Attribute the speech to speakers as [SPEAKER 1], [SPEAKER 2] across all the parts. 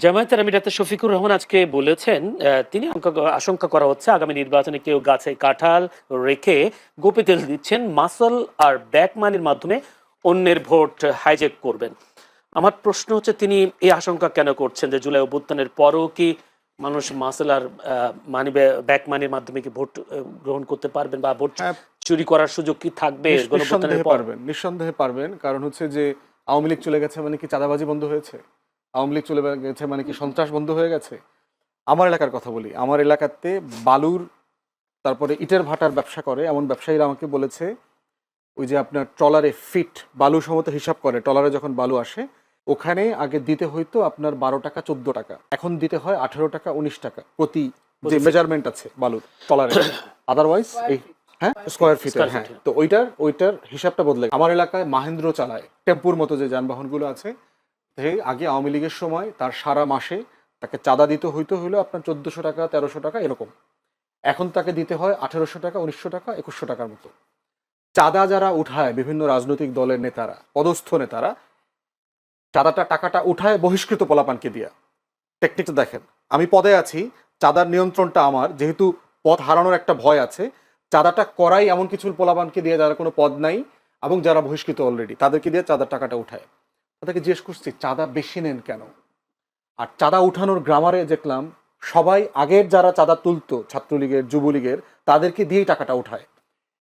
[SPEAKER 1] জামায়াতের আমির ডাক্তার শফিকুর রহমান আজকে বলেছেন, তিনি আশঙ্কা করা হচ্ছে আগামী নির্বাচনে কেউ গাছে কাঁঠাল রেখে গোপে তেল দিচ্ছেন, মাসল আর ব্যাক মানির মাধ্যমে অন্যের ভোট হাইজ্যাক করবেন। আমার প্রশ্ন হচ্ছে, তিনি এই আশঙ্কা কেন করছেন যে জুলাই অভ্যুত্থানের পরও কি মানুষ মাসল আর মানি ব্যাক মানির মাধ্যমে কি ভোট গ্রহণ করতে পারবেন, বা ভোট
[SPEAKER 2] হ্যাঁ,
[SPEAKER 1] চুরি করার সুযোগ কি থাকবে গণঅভ্যুত্থানের পর?
[SPEAKER 2] নিঃসন্দেহে পারবেন। কারণ হচ্ছে যে আওয়ামী লীগ চলে গেছে মানে কি চাঁদাবাজি বন্ধ হয়েছে? আওয়ামী লীগ চলে গেছে মানে কি সন্ত্রাস বন্ধ হয়ে গেছে? আমার এলাকার কথা বলি। আমার এলাকাতে বালুর, তারপরে ইটের ভাটার ব্যবসা করে এমন ব্যবসায়ীরা আমাকে বলেছে, ওই যে আপনার ট্রলারে ফিট বালু সমত হিসাব করে, ট্রলারে যখন বালু আসে ওখানে আগে দিতে হইতো আপনার 12 টাকা 14 টাকা, এখন দিতে হয় 18 টাকা 19 টাকা প্রতি যে মেজারমেন্ট আছে বালুর ট্রলারে। আদারওয়াইজ এই হ্যাঁ স্কোয়ার ফিট, হ্যাঁ। তো ওইটার হিসাবটা বদলে আমার এলাকায় মাহেন্দ্র চালায় টেম্পুর মতো যে যানবাহনগুলো আছে, আগে আওয়ামী লীগের সময় তার সারা মাসে তাকে চাঁদা দিতে হইলো আপনার 1400 টাকা 1300 টাকা এরকম। এখন তাকে দিতে হয় 1800 টাকা 1900 টাকা 2100 টাকার মতো। চাঁদা যারা উঠায় বিভিন্ন রাজনৈতিক দলের নেতারা, পদস্থ নেতারা, টাকাটা উঠায় বহিষ্কৃত পোলাপানকে দিয়া। টেকনিকটা দেখেন, আমি পদে আছি, চাঁদার নিয়ন্ত্রণটা আমার, যেহেতু পদ হারানোর একটা ভয় আছে, চাঁদাটা করাই এমন কিছু পোলাপানকে দিয়ে যারা কোনো পদ নাই এবং যারা বহিষ্কৃত অলরেডি, তাদেরকে দিয়ে চাঁদার টাকাটা উঠায়। তাদেরকে জিজ্ঞেস করছি চাঁদা বেশি নেন কেন? আর চাঁদা উঠানোর গ্রামারে দেখলাম সবাই আগের যারা চাঁদা তুলতো ছাত্রলীগের যুবলীগের তাদেরকে দিয়েই টাকাটা উঠায়।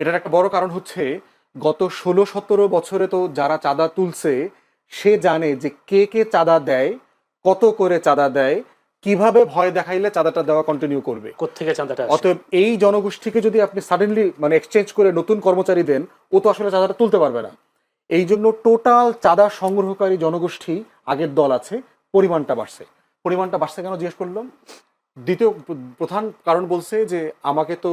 [SPEAKER 2] এটার একটা বড় কারণ হচ্ছে গত 16-17 বছরে তো যারা চাঁদা তুলছে সে জানে যে কে কে চাঁদা দেয়, কত করে চাঁদা দেয়, কিভাবে ভয় দেখাইলে চাঁদাটা দেওয়া কন্টিনিউ করবে,
[SPEAKER 1] কোত্থেকে চাঁদাটা আসে।
[SPEAKER 2] অতএব এই জনগোষ্ঠীকে যদি আপনি সাডেনলি মানে এক্সচেঞ্জ করে নতুন কর্মচারী দেন, ও তো আসলে চাঁদাটা তুলতে পারবে না। এই জন্য টোটাল চাঁদা সংগ্রহকারী জনগোষ্ঠী আগের দল আছে, পরিমাণটা বাড়ছে কেন জিজ্ঞেস করলাম। দ্বিতীয় প্রধান কারণ বলছে যে আমাকে তো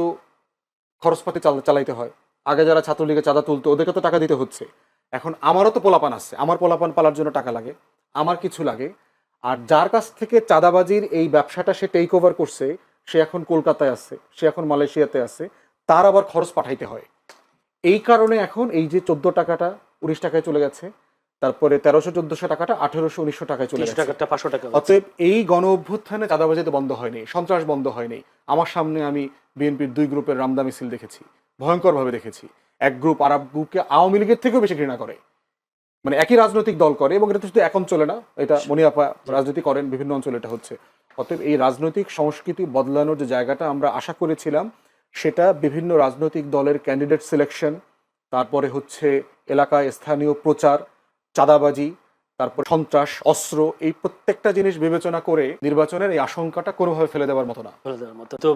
[SPEAKER 2] খরচপাতি চালাইতে হয়, আগে যারা ছাত্রলীগে চাঁদা তুলতো ওদেরকে তো টাকা দিতে হচ্ছে, এখন আমারও তো পোলাপান আছে, আমার পোলাপান পালার জন্য টাকা লাগে, আমার কিছু লাগে। আর যার কাছ থেকে চাঁদাবাজির এই ব্যবসাটা সে টেক ওভার করছে, সে এখন কলকাতায় আছে, সে এখন মালয়েশিয়াতে আছে, তার আবার খরচ পাঠাইতে হয়। এই কারণে এখন এই যে 14 টাকাটা 19 টাকায় চলে গেছে, তারপরে 1300-1400 টাকাটা 1800-1900 টাকায় চলে গেছে।
[SPEAKER 1] 500 টাকা।
[SPEAKER 2] অতএব এই গণ অভ্যুত্থানে চাঁদাবাজি তো বন্ধ হয়নি, সন্ত্রাস বন্ধ হয়নি। আমার সামনে আমি বিএনপির 2 গ্রুপের রামদা মিছিল দেখেছি, ভয়ঙ্করভাবে দেখেছি। এক গ্রুপ আরেক গ্রুপকে আওয়ামী লীগের থেকেও বেশি ঘৃণা করে, মানে একই রাজনৈতিক দল করে, এবং এটা তো শুধু এক অঞ্চলে না, এটা মনিয়াপা রাজনীতি করেন বিভিন্ন অঞ্চলে এটা হচ্ছে। অতএব এই রাজনৈতিক সংস্কৃতি বদলানোর যে জায়গাটা আমরা আশা করেছিলাম, সেটা বিভিন্ন রাজনৈতিক দলের ক্যান্ডিডেট সিলেকশন, তারপরে হচ্ছে এলাকায় স্থানীয় প্রচার, চাঁদাবাজি, তারপর সন্ত্রাস, অস্ত্র, এই প্রত্যেকটা জিনিস বিবেচনা করে নির্বাচনের এই আশঙ্কাটা কোনোভাবে ফেলে দেওয়ার মতো না।
[SPEAKER 1] তো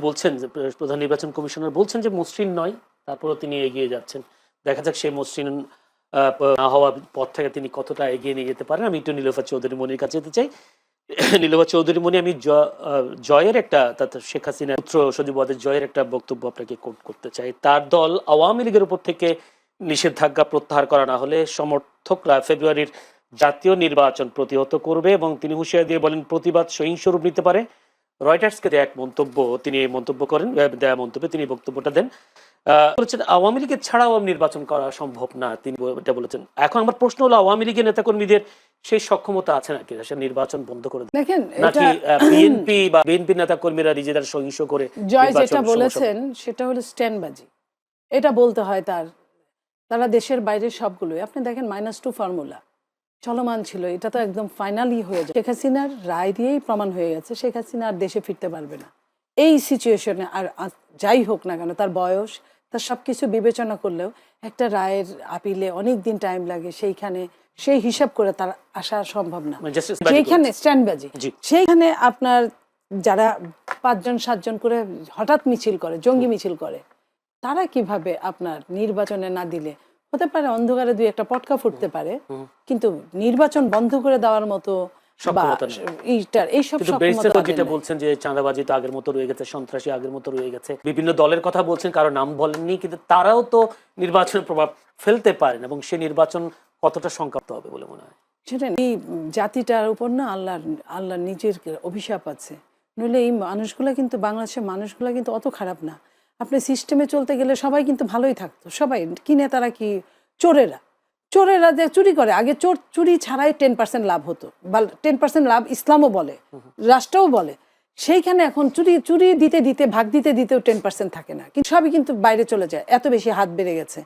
[SPEAKER 1] বলছেন যে প্রধান নির্বাচন কমিশনার বলছেন যে মসৃণ নয়, তারপরও তিনি এগিয়ে যাচ্ছেন। দেখা যাক সেই মসৃণ না হওয়া পথ থেকে তিনি কতটা এগিয়ে নিয়ে যেতে পারেন। আমি একটু নীলোফার চৌধুরী মনির কাছে যেতে চাই। নীলোফার চৌধুরী মনি, আমি জয়ের একটা শেখ হাসিনা পুত্র সজীব ওয়াজেদ জয়ের একটা বক্তব্য আপনাকে কোট করতে চাই। তার দল আওয়ামী লীগের উপর থেকে নিষেধাজ্ঞা প্রত্যাহার করা না হলে সমর্থকরা ফেব্রুয়ারির জাতীয় নির্বাচন প্রতিহত করবে, এবং তিনি হুঁশিয়ারি দিয়ে বলেন প্রতিবাদ সহিংস রূপ নিতে পারে। রয়টার্সকে দেয়া এক মন্তব্য, তিনি এই মন্তব্য করেন, দেয়া মন্তব্যে তিনি বক্তব্যটা দেন। বলেছেন আওয়ামী লীগের ছাড়াও নির্বাচন করা সম্ভব না, তিনি এটা বলেছেন। এখন আমার প্রশ্ন হলো, আওয়ামী লীগের নেতাকর্মীদের সেই সক্ষমতা আছে নাকি নির্বাচন বন্ধ করে দেয়,
[SPEAKER 3] দেখেন
[SPEAKER 1] নাকি বিএনপি বা বিএনপি নেতাকর্মীরা নিজেদের সহিংস করে
[SPEAKER 3] জয় যেটা বলেছেন সেটা হলো স্ট্যান্ডবাজি, এটা বলতে হয় তারা দেশের বাইরে সবগুলোই আপনি দেখেন -2 ফর্মুলা চলমান ছিল, এটা তো একদম ফাইনালি হয়ে যায়। শেখ হাসিনার রায় দিয়েই প্রমাণ হয়ে গেছে শেখ হাসিনা আর দেশে ফিরতে পারবে না এই সিচুয়েশনে। আর যাই হোক না কেন, তার বয়স, তার সবকিছু বিবেচনা করলেও একটা রায়ের আপিলে অনেক দিন টাইম লাগে, সেইখানে সেই হিসাব করে তার আসা সম্ভব না। যেখানে স্ট্যান্ডবাজি, সেইখানে আপনার যারা 5-7 জন করে হঠাৎ মিছিল করে, জঙ্গি মিছিল করে, তারা কিভাবে আপনার নির্বাচনে না দিলে, হতে পারে অন্ধকারে 2-1টা পটকা ফুটতে পারে, কিন্তু নির্বাচন বন্ধ করে দেওয়ার মতো
[SPEAKER 1] বলছেন যে চাঁদাবাজি তো আগের মতো রয়ে গেছে, সন্ত্রাসী আগের মতো রয়ে গেছে, বিভিন্ন দলের কথা বলছেন, কারো নাম বলেননি, কিন্তু তারাও তো নির্বাচনের প্রভাব ফেলতে পারেন, এবং সেই নির্বাচন কতটা সংক্ষিপ্ত হবে বলে মনে হয়?
[SPEAKER 3] সেটা এই জাতিটার উপর না আল্লাহ নিজের অভিশাপ আছে, নইলে এই মানুষগুলা কিন্তু, বাংলাদেশের মানুষগুলা কিন্তু অত খারাপ না। আপনি সিস্টেমে চলতে গেলে সবাই কিন্তু ভালোই থাকতো, সবাই কি নেতারা কি চোরেরা, চোরেরা যে চুরি করে, আগে চোর চুরি ছাড়াই 10% লাভ হতো, বা 10% লাভ ইসলামও বলে, রাষ্ট্রও বলে। সেইখানে এখন চুরি চুরি দিতে দিতে ভাগ দিতে দিতেও 10% থাকে না, কিন্তু সবই কিন্তু বাইরে চলে যায়, এত বেশি হাত বেড়ে গেছে।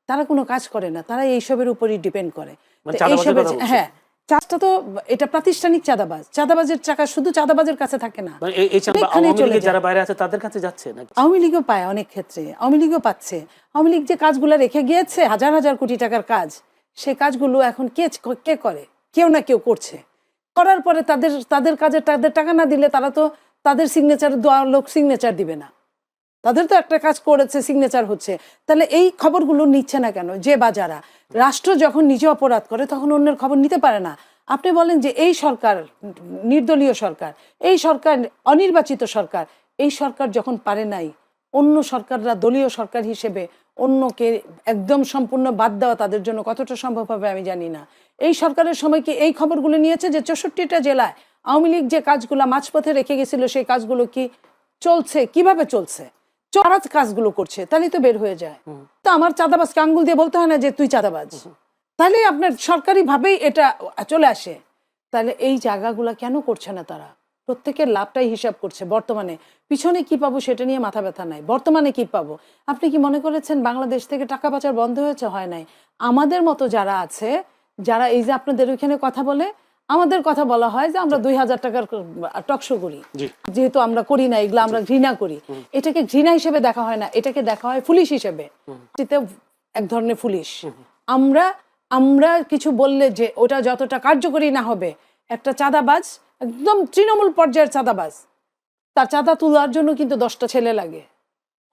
[SPEAKER 3] তারা কোনো কাজ করে না, তারা এইসবের উপরই ডিপেন্ড করে।
[SPEAKER 1] মানে
[SPEAKER 3] তো
[SPEAKER 1] চাঁদাবাজির
[SPEAKER 3] এইসবের
[SPEAKER 1] কথা বলছেন?
[SPEAKER 3] হ্যাঁ, চাষটা তো এটা প্রাতিষ্ঠানিক চাঁদাবাজ, চাঁদাবাজের টাকা শুধু চাঁদাবাজের কাছে থাকে না,
[SPEAKER 1] মানে এই চাঁদা
[SPEAKER 3] অনেকখানি
[SPEAKER 1] আওয়ামী
[SPEAKER 3] চলে
[SPEAKER 1] লীগের
[SPEAKER 3] যায়।
[SPEAKER 1] যারা বাইরে আছে তাদের কাছে যাচ্ছে নাকি?
[SPEAKER 3] আওয়ামী লীগও পায় অনেক ক্ষেত্রে, আওয়ামী লীগও পাচ্ছে। আওয়ামী লীগ যে কাজগুলো রেখে গিয়েছে, হাজার হাজার কোটি টাকার কাজ, সেই কাজগুলো এখন কে করে? কেউ না কেউ করছে। করার পরে তাদের কাজে তাদের টাকা না দিলে তারা তো তাদের সিগনেচার দেওয়া লোক সিগনেচার দিবে না। তাদের তো একটা কাজ করেছে, সিগনেচার হচ্ছে। তাহলে এই খবরগুলো নিচ্ছে না কেন? যে বা যারা, রাষ্ট্র যখন নিজে অপরাধ করে তখন অন্যের খবর নিতে পারে না। আপনি বলেন যে এই সরকার নির্দলীয় সরকার, এই সরকার অনির্বাচিত সরকার, এই সরকার যখন পারে নাই, অন্য সরকাররা দলীয় সরকার হিসেবে অন্যকে একদম সম্পূর্ণ বাদ দেওয়া তাদের জন্য কতটা সম্ভব হবে আমি জানি না। এই সরকারের সময় কি এই খবরগুলো নিয়েছে যে 64টা জেলায় আওয়ামী লীগ যে কাজগুলো মাঝপথে রেখে গেছিল সেই কাজগুলো কি চলছে, কিভাবে চলছে, চড়া কাজগুলো করছে, তাহলেই তো বের হয়ে যায়। তো আমার চাঁদাবাজকে আঙ্গুল দিয়ে বলতে হয় না যে তুই চাঁদাবাজ, তাহলে আপনার সরকারি ভাবেই এটা চলে আসে। তাহলে এই জায়গাগুলো কেন করছে না তারা? প্রত্যেকের লাভটাই হিসাব করছে। বর্তমানে পিছনে কি পাবো সেটা নিয়ে মাথা ব্যথা নাই, বর্তমানে কি পাবো। আপনি কি মনে করেছেন বাংলাদেশ থেকে টাকা পাচার বন্ধ হয়েছে? হয় নাই। আমাদের মতো যারা আছে, যারা এই যে আপনাদের ওইখানে কথা বলে, আমাদের কথা বলা হয় যে আমরা 2000 টাকার টকশো করি, যেহেতু আমরা করি না এগুলো, আমরা ঘৃণা করি। এটাকে ঘৃণা হিসেবে দেখা হয় না, এটাকে দেখা হয় পুলিশ হিসেবে। এক ধরনের পুলিশ। আমরা কিছু বললে যে ওটা যতটা কার্যকরী না হবে, একটা চাঁদাবাজ একদম তৃণমূল পর্যায়ের চাঁদাবাজ, তার চাঁদা তোলার জন্য কিন্তু 10টা ছেলে লাগে,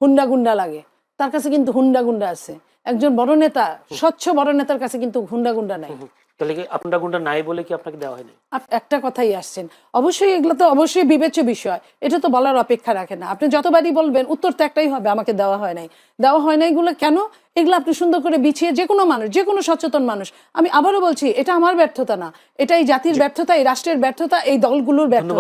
[SPEAKER 3] হুন্ডা গুন্ডা লাগে। তার কাছে কিন্তু হুন্ডা গুন্ডা আছে। একজন বড় নেতা, স্বচ্ছ বড় নেতার কাছে কিন্তু হুন্ডা গুন্ডা নাই।
[SPEAKER 1] তাহলে কি আপনার গুন্ডা নাই বলে কি আপনাকে দেওয়া হয়নি?
[SPEAKER 3] একটা কথাই আসছেন, অবশ্যই এগুলো তো অবশ্যই বিবেচ্য বিষয়, এটা তো বলার অপেক্ষা রাখে না। আপনি যতবারই বলবেন উত্তর তো একটাই হবে, আমাকে দেওয়া হয় নাই। দেওয়া হয় নাই এগুলো কেন? এগুলো আপনি সুন্দর করে বিছিয়ে, যে কোনো মানুষ, যে কোনো সচেতন মানুষ, আমি আবারও বলছি, এটা আমার ব্যর্থতা না, এটা এই জাতির ব্যর্থতা, এই রাষ্ট্রের ব্যর্থতা, এই দলগুলোর ব্যর্থতা।